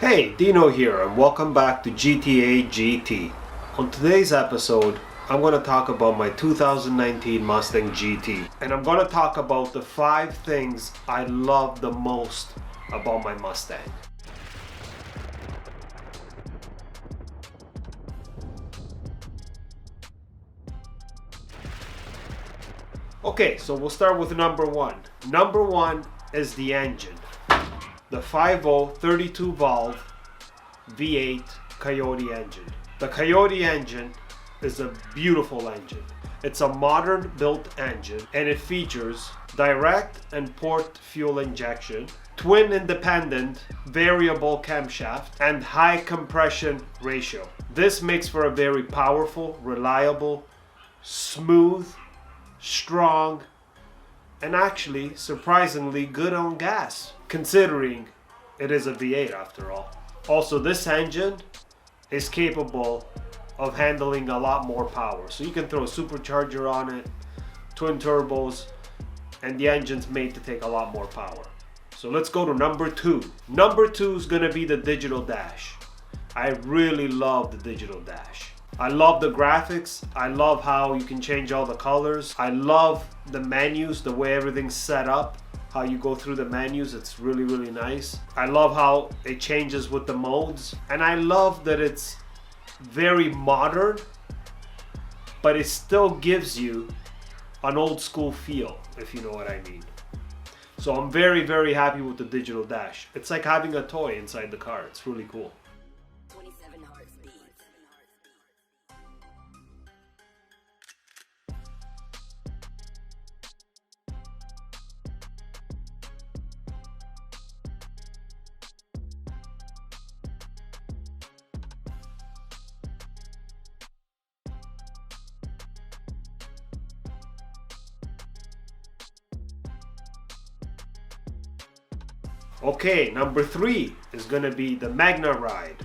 Hey, Dino here and welcome back to GTA GT. On today's episode, I'm going to talk about my 2019 Mustang GT. And I'm going to talk about the 5 things I love the most about my Mustang. Okay, so we'll start with number 1. Number 1 is the engine. The 5.0 32 valve V8 Coyote engine. The Coyote engine is a beautiful engine. It's a modern built engine and it features direct and port fuel injection, twin independent variable camshaft, and high compression ratio. This makes for a very powerful, reliable, smooth, strong, and actually surprisingly good on gas, considering it is a V8 after all. Also, this engine is capable of handling a lot more power. So you can throw a supercharger on it, twin turbos, and the engine's made to take a lot more power. So let's go to number 2. Number 2 is gonna be the digital dash. I really love the digital dash. I love the graphics. I love how you can change all the colors. I love the menus, the way everything's set up, how you go through the menus. It's really nice. I love how it changes with the modes. And I love that it's very modern, but it still gives you an old school feel, if you know what I mean. So I'm very happy with the digital dash. It's like having a toy inside the car. It's really cool. Okay, number 3 is gonna be the Magna Ride.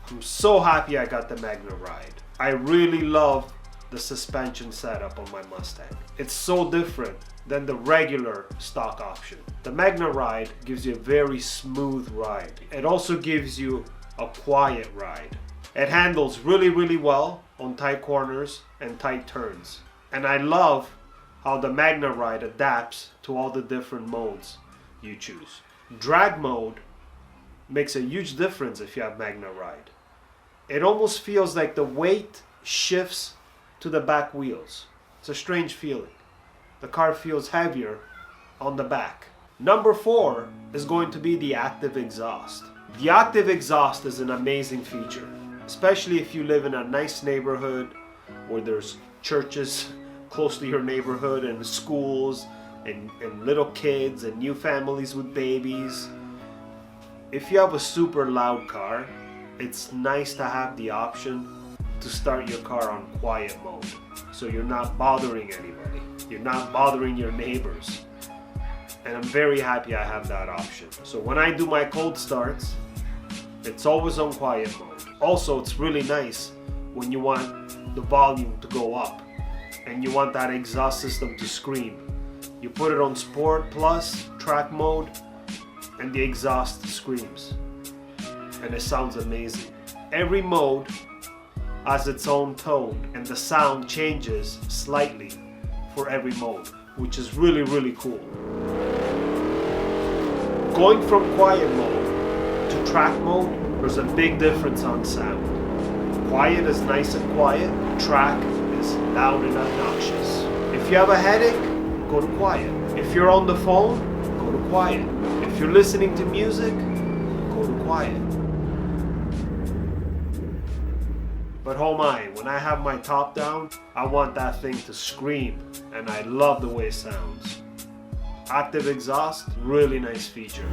I'm so happy I got the Magna Ride. I really love the suspension setup on my Mustang. It's so different than the regular stock option. The Magna Ride gives you a very smooth ride. It also gives you a quiet ride. It handles really well on tight corners and tight turns. And I love how the Magna Ride adapts to all the different modes you choose. Drag mode makes a huge difference if you have Magna Ride. It almost feels like the weight shifts to the back wheels. It's a strange feeling. The car feels heavier on the back. Number 4 is going to be the active exhaust. The active exhaust is an amazing feature, especially if you live in a nice neighborhood where there's churches close to your neighborhood and schools and little kids and new families with babies. If you have a super loud car, it's nice to have the option to start your car on quiet mode, so you're not bothering anybody, you're not bothering your neighbors. And I'm very happy I have that option. So when I do my cold starts, it's always on quiet mode. Also, it's really nice when you want the volume to go up and you want that exhaust system to scream. You put it on Sport Plus, track mode, and the exhaust screams. And it sounds amazing. Every mode has its own tone, and the sound changes slightly for every mode, which is really cool. Going from quiet mode to track mode, there's a big difference on sound. Quiet is nice and quiet, track is loud and obnoxious. If you have a headache, go to quiet. If you're on the phone, go to quiet. If you're listening to music, go to quiet. But oh my, when I have my top down, I want that thing to scream, and I love the way it sounds. Active exhaust, really nice feature.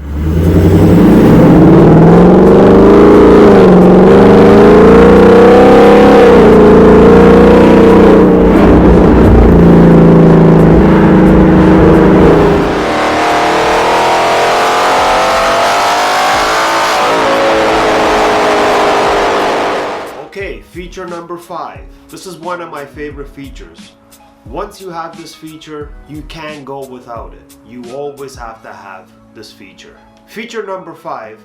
Feature number 5. This is one of my favorite features. Once you have this feature, you can't go without it. You always have to have this feature. Feature number 5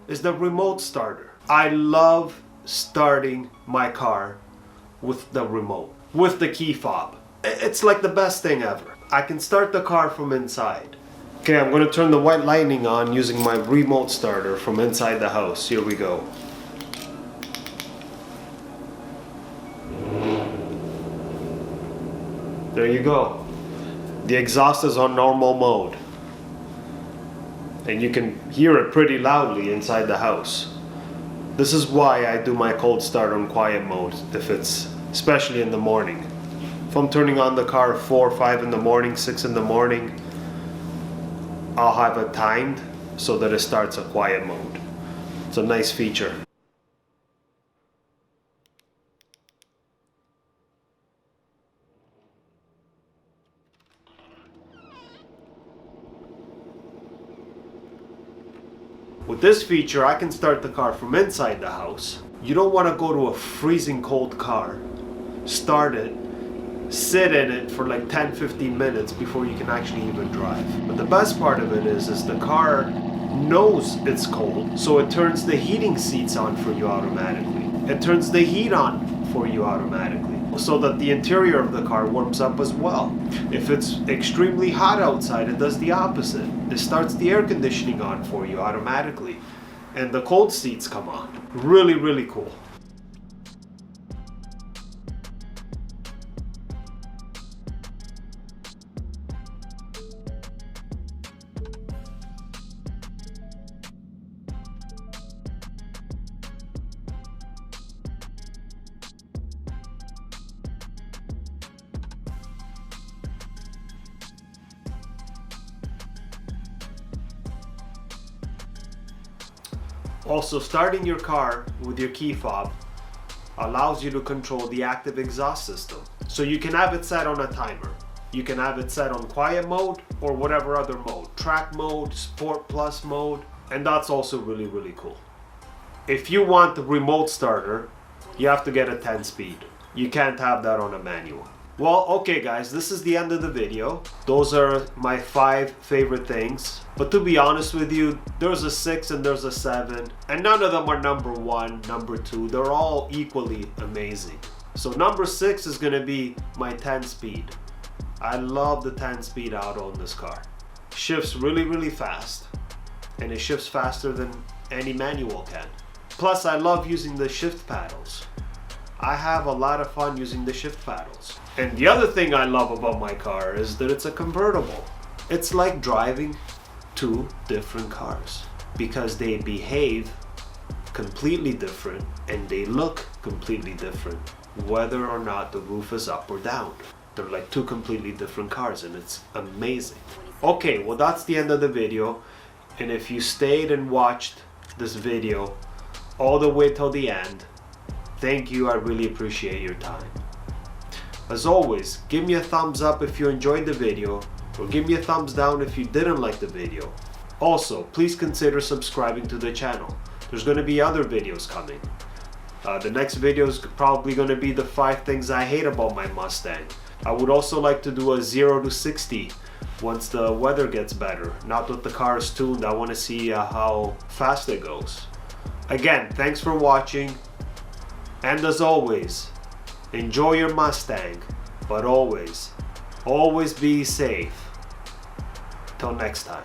is the remote starter. I love starting my car with the remote, with the key fob. It's like the best thing ever. I can start the car from inside. Okay, I'm gonna turn the Whitelightning on using my remote starter from inside the house. Here we go. There you go. The exhaust is on normal mode. And you can hear it pretty loudly inside the house. This is why I do my cold start on quiet mode, especially in the morning. If I'm turning on the car at 4 or 5 in the morning, 6 in the morning, I'll have it timed so that it starts a quiet mode. It's a nice feature. With this feature, I can start the car from inside the house. You don't want to go to a freezing cold car, start it, sit in it for like 10-15 minutes before you can actually even drive. But the best part of it is the car knows it's cold, so it turns the heating seats on for you automatically. It turns the heat on for you automatically, so that the interior of the car warms up as well. If it's extremely hot outside, it does the opposite. It starts the air conditioning on for you automatically, and the cold seats come on. Really, really cool. Also, starting your car with your key fob allows you to control the active exhaust system. So you can have it set on a timer. You can have it set on quiet mode or whatever other mode. Track mode, Sport Plus mode, and that's also really, really cool. If you want the remote starter, you have to get a 10-speed. You can't have that on a manual. Well, okay guys, this is the end of the video. Those are my 5 favorite things. But to be honest with you, there's a 6 and there's a 7. And none of them are number 1, number 2. They're all equally amazing. So number 6 is gonna be my 10-speed. I love the 10-speed auto in this car. Shifts really, really fast. And it shifts faster than any manual can. Plus, I love using the shift paddles. I have a lot of fun using the shift paddles. And the other thing I love about my car is that it's a convertible. It's like driving 2 different cars because they behave completely different and they look completely different whether or not the roof is up or down. They're like 2 completely different cars and it's amazing. Okay, well that's the end of the video, and if you stayed and watched this video all the way till the end, thank you. I really appreciate your time. As always, give me a thumbs up if you enjoyed the video, or give me a thumbs down if you didn't like the video. Also, please consider subscribing to the channel. There's going to be other videos coming. The next video is probably going to be the 5 things I hate about my Mustang. I would also like to do a 0 to 60 once the weather gets better. Not that the car is tuned, I want to see how fast it goes. Again, thanks for watching. And as always, enjoy your Mustang, but always be safe. Till next time.